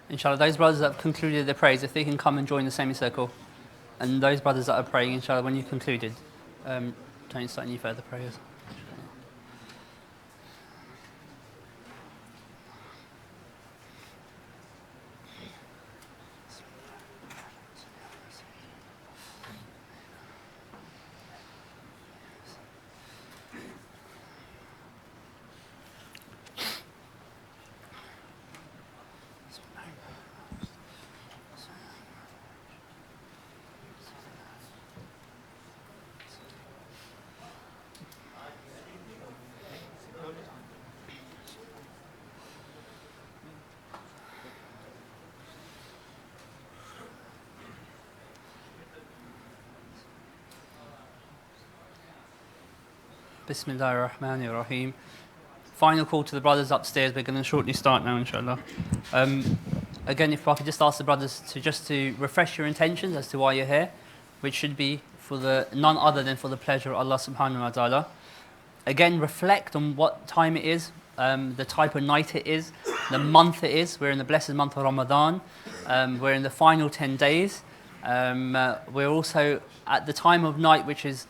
Inshallah, those brothers that have concluded their prayers, if they can come and join the semicircle. And those brothers that are praying, inshallah, when you've concluded, don't start any further prayers. Bismillahir Rahmanir Rahim. Final call to the brothers upstairs. We're going to shortly start now, inshallah. Again, if I could just ask the brothers to refresh your intentions as to why you're here, which should be for none other than for the pleasure of Allah subhanahu wa ta'ala. Again, reflect on what time it is, the type of night it is, the month it is. We're in the blessed month of Ramadan. We're in the final 10 days. We're also at the time of night, which is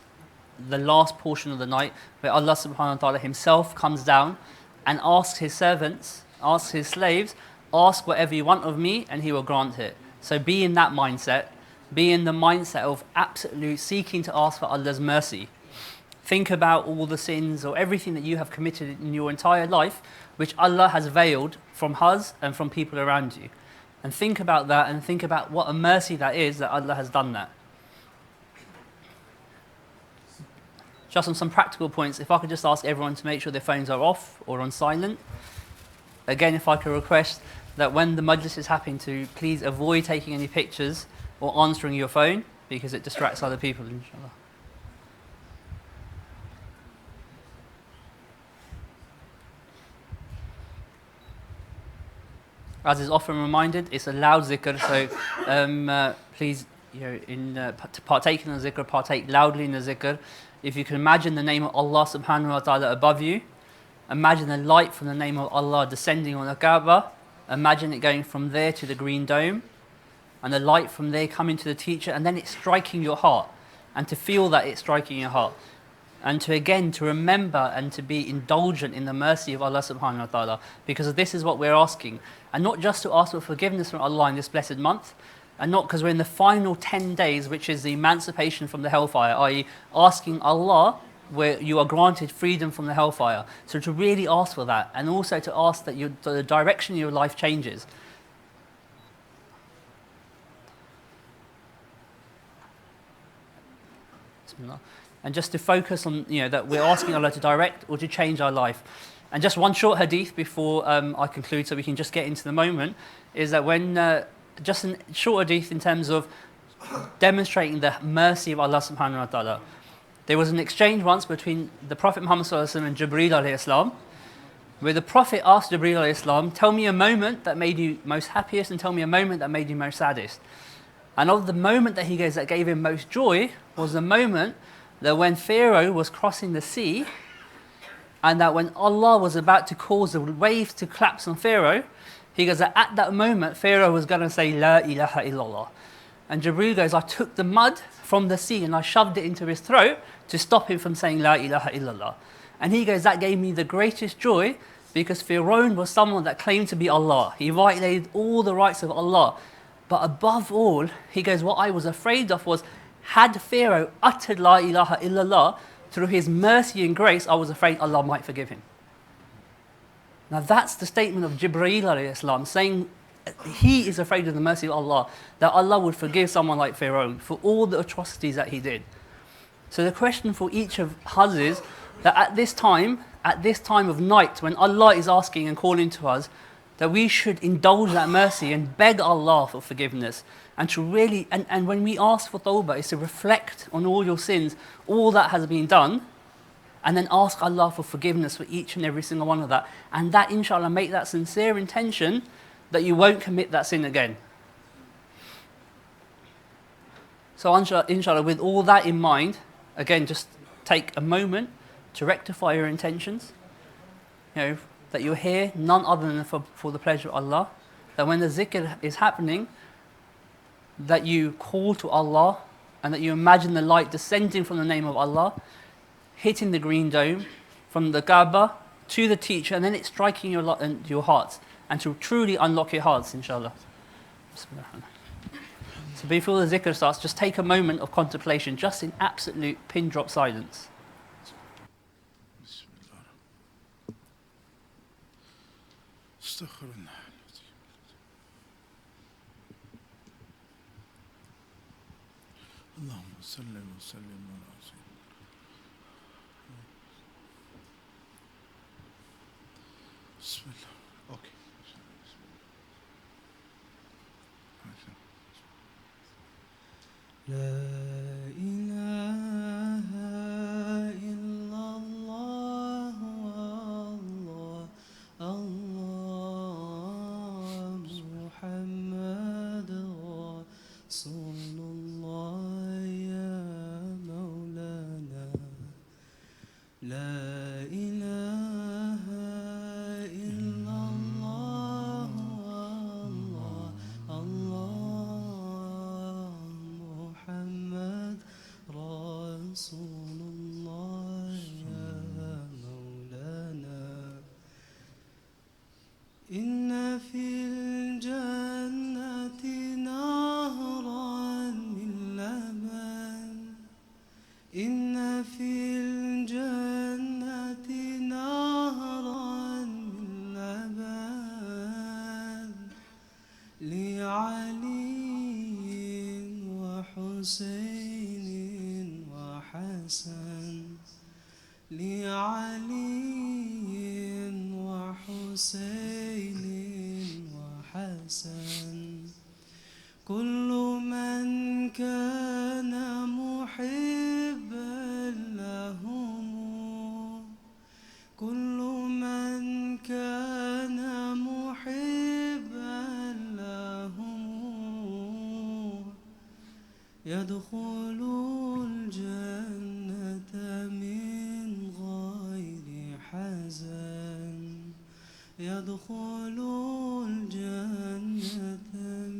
the last portion of the night, where Allah subhanahu wa ta'ala himself comes down and asks his servants, asks his slaves, ask whatever you want of me and he will grant it. So be in that mindset. Be in the mindset of absolute seeking to ask for Allah's mercy. Think about all the sins or everything that you have committed in your entire life, which Allah has veiled from us and from people around you. And think about that and think about what a mercy that is that Allah has done that. Just on some practical points, if I could just ask everyone to make sure their phones are off or on silent. Again, if I could request that when the majlis is happening to please avoid taking any pictures or answering your phone because it distracts other people, inshallah. As is often reminded, it's a loud zikr, so please, to partake in the zikr, partake loudly in the zikr. If you can imagine the name of Allah subhanahu wa ta'ala above you, imagine the light from the name of Allah descending on the Kaaba, imagine it going from there to the green dome, and the light from there coming to the teacher, and then it's striking your heart, and to feel that it's striking your heart, and to remember and to be indulgent in the mercy of Allah subhanahu wa ta'ala, because this is what we're asking, and not just to ask for forgiveness from Allah in this blessed month, and not because we're in the final 10 days, which is the emancipation from the hellfire, i.e. asking Allah where you are granted freedom from the hellfire. So to really ask for that, and also to ask that the direction of your life changes. And just to focus on, that we're asking Allah to direct or to change our life. And just one short hadith before I conclude, so we can just get into the moment, is that when... just a short hadith in terms of demonstrating the mercy of Allah subhanahu wa ta'ala. There was an exchange once between the Prophet Muhammad sallallahu alaihi wasallam and Jibreel alayhi salam, where the Prophet asked Jibreel alayhi salam, tell me a moment that made you most happiest and tell me a moment that made you most saddest. And of the moment that he goes that gave him most joy was the moment that when Pharaoh was crossing the sea, and that when Allah was about to cause the waves to collapse on Pharaoh, he goes that at that moment, Pharaoh was going to say, La ilaha illallah. And Jibreel goes, I took the mud from the sea and I shoved it into his throat to stop him from saying, La ilaha illallah. And he goes, that gave me the greatest joy because Pharaoh was someone that claimed to be Allah. He violated all the rights of Allah. But above all, he goes, what I was afraid of was, had Pharaoh uttered La ilaha illallah, through his mercy and grace, I was afraid Allah might forgive him. Now that's the statement of Jibreel alayhi salam, saying he is afraid of the mercy of Allah, that Allah would forgive someone like Pharaoh for all the atrocities that he did. So the question for each of us is that at this time of night, when Allah is asking and calling to us, that we should indulge that mercy and beg Allah for forgiveness. And to really, and when we ask for tawbah, is to reflect on all your sins, all that has been done, and then ask Allah for forgiveness for each and every single one of that. And that, inshallah, make that sincere intention that you won't commit that sin again. So inshallah, with all that in mind, again, just take a moment to rectify your intentions. That you're here, none other than for the pleasure of Allah. that when the zikr is happening, that you call to Allah and that you imagine the light descending from the name of Allah, hitting the green dome from the Kaaba to the teacher, and then it's striking your hearts, and to truly unlock your hearts, inshallah. So before the zikr starts, just take a moment of contemplation, just in absolute pin drop silence. اللهم صل وسلم على سيدنا بسم الله. اوكي. لا إله إلا الله والله الله محمد رسول الله يا مولانا. لا إله إلا الله والله الله محمد رسول الله يا مولانا. إن في الجنة نهرا من لبن إن في الجنة نهرا من لبن لعلي وحسين وحسن لعلي وحسين وحسن. كل من كان محبا لهم كل من كان محبا لهم يدخل الجنة من غير حزن يدخل الجنة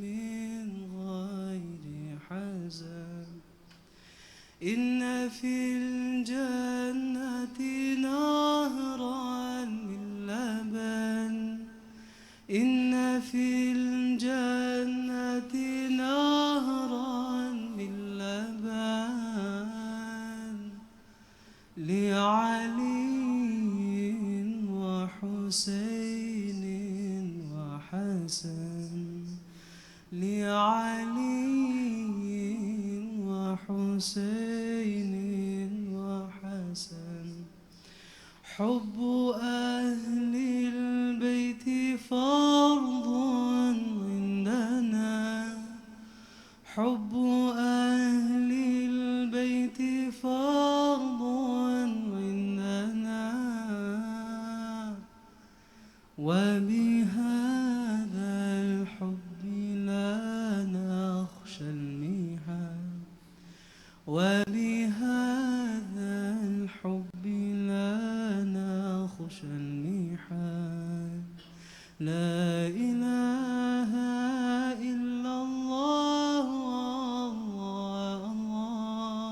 من غير حزن. إن في الجنة نهرا من لبن إن في الجنة نهرا من لبن لعلي وحسين وحسن لعلي وحسين وحسن. حب أهل البيت فرض عندنا حب أهل البيت فرض عندنا وبهذا الحب لا نخشى المحن وبهذا الحب لا نخشى المحن. لا إله إلا الله الله الله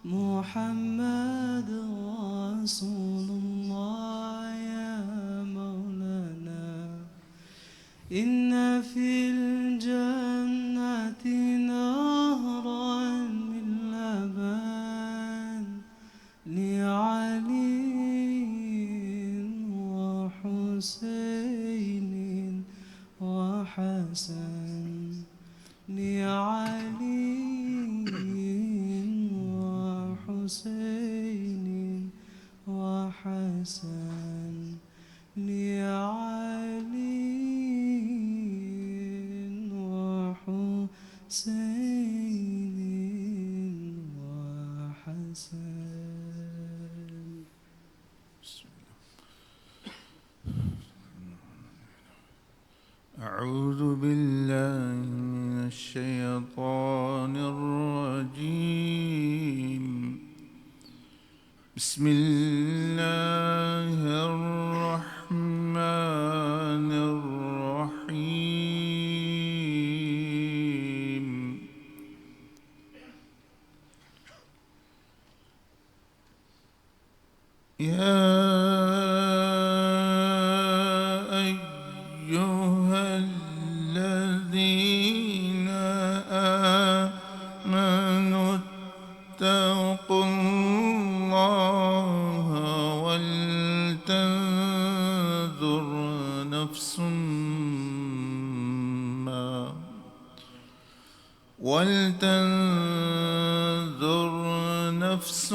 محمد رسول الله يا مولانا. إن في الجنة نهرا من لبن لعلي وحسين وحسن لعلي وحسين وحسن لعلي وحسين وحسن. بسم الله. أعوذ بالله من الشيطان الرجيم. بسم الله الرحمن الرحيم. يا أيها الذين آمنوا اتقوا الله ولتنظر نفس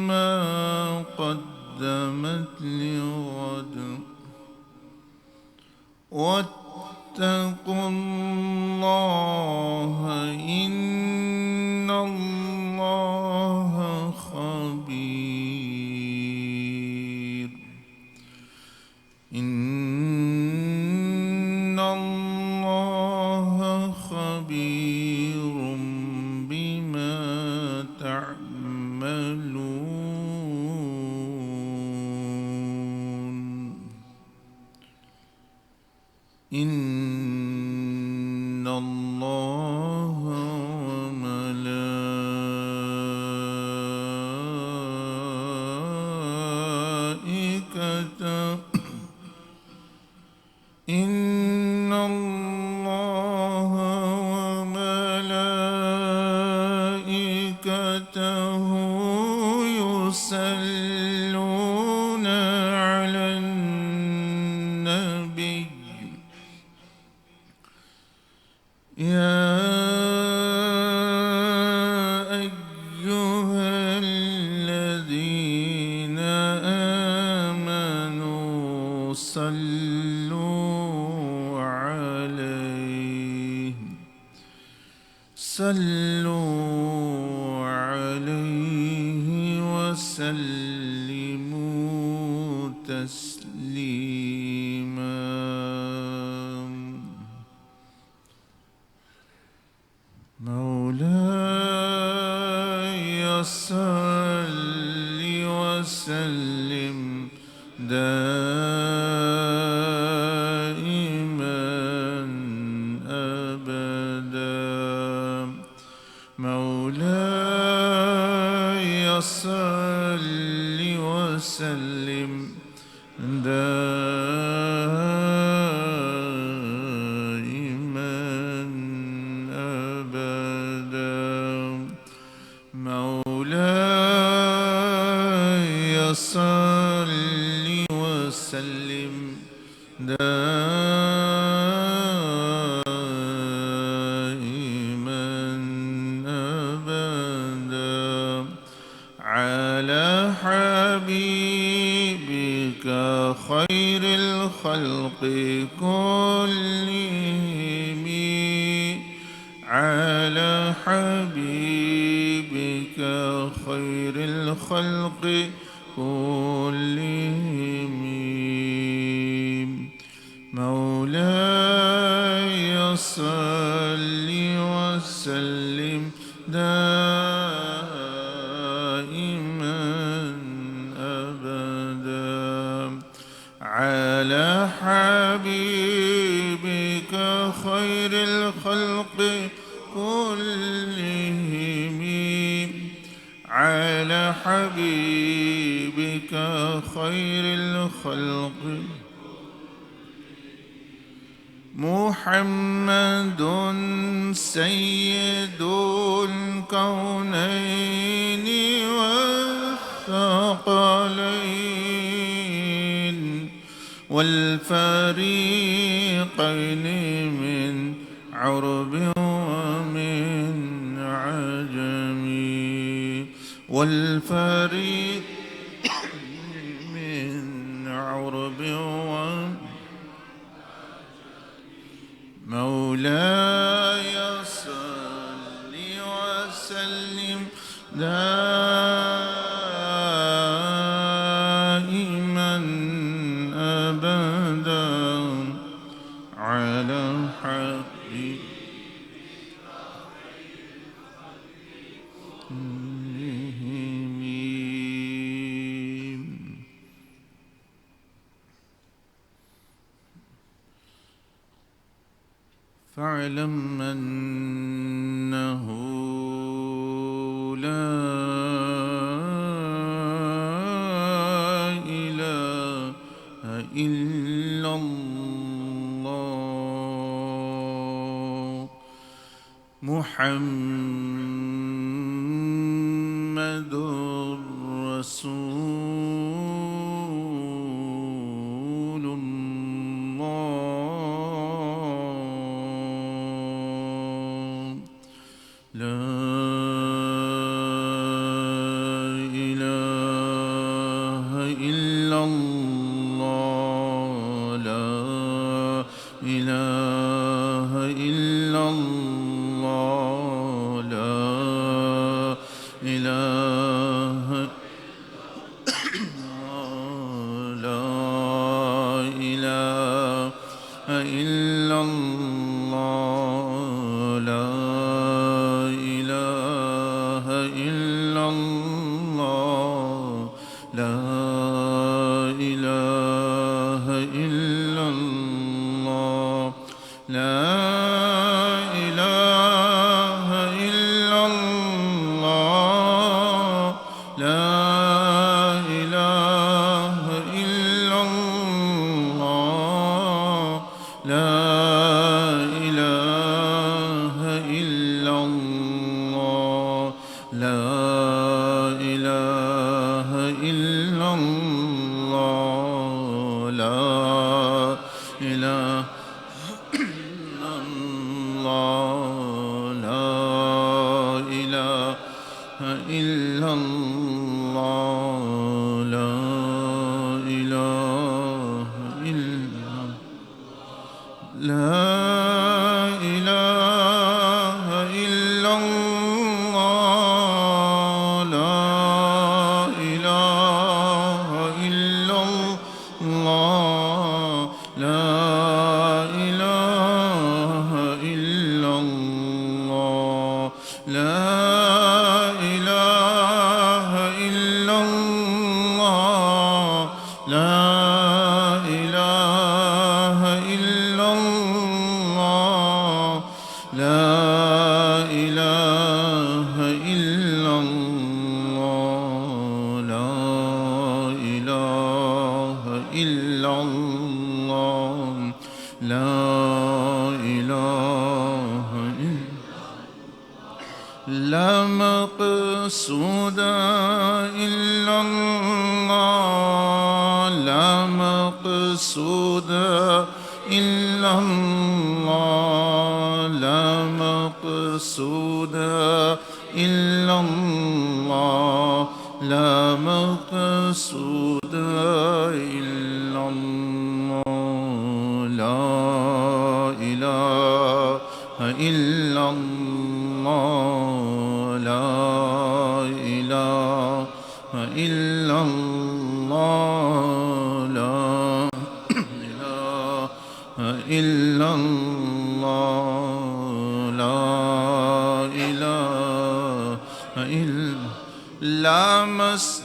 ما قدمت لغد واتقوا الله إن الله خبير إن الله خبير بما تعملون إن الله وملائكته إن الله وملائكته يصلون على النبي يا أيها الذين آمنوا صلوا عليه وسلموا تسليما مولاي صل وسلم دائما أبدا مولاي صل وسلم دائما أبدا مولاي صل وسلم دائما أبدا على حبيبك خير الخلق كلهم على حبيبك خير الخلق كلهم مولاي صل وسلم دائما أبدا على حبيبك خير الخلق كلهم على حبيبك خير الخلق محمد سيد الكونين والثقلين والفريقين من عرب ومن عجم والفريق من عرب ومن مولاي صل وسلم دائما أبدا على حبيبك فاعلم أنه لا محمد رسول الله لا إله إلا الله لا إله إلا الله لا إله لا إله إلا الله لا إله إلا الله لا إله إلا الله لا إله إلا الله لا إله إلا الله لا إله إلا الله لا إله إلا الله لا إله إلا الله لا إله إلا الله لا إله إلا لا إله إلا الله لا إله إلا الله لا إله إلا الله لا إله إلا الله لا إله إلا الله لا إله إلا الله لا إله إلا الله لا إله لا مقصود إلا الله لا مقصود إلا الله لا مقصود إلا الله لا مقصود إلا الله لا إله إلا الله لا إله إلا الله لا إله إلا الله لا إله إلا لا مسجود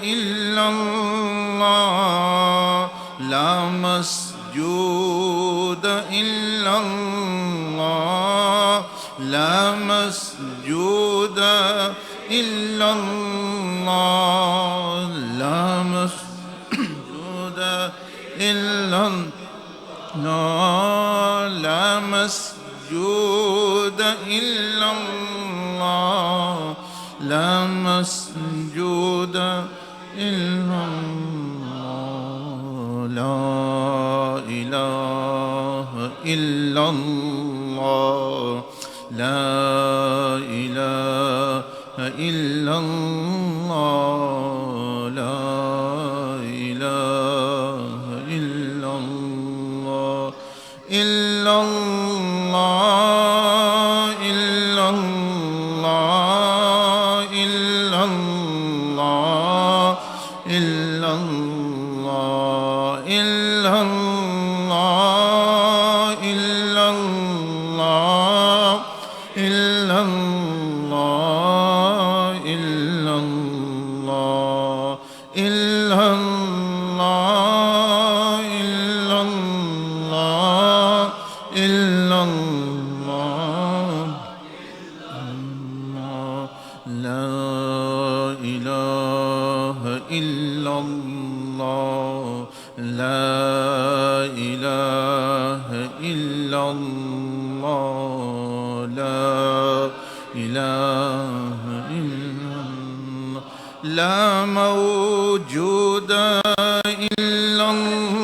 إلا الله لا مسجود إلا الله لا مسجود إلا الله لا مسجود إلا الله لا مسجود إلا الله لا مسجود إلا الله لا إله إلا الله لا إله إلا الله لا إله إلا الله إلا الله إلا الله إلا الله إلا الله إلا الله إلا الله إلا الله إلا الله إلا الله إلا الله إلا الله لا إله إلا الله لا إله إلا الله موجود إلا الله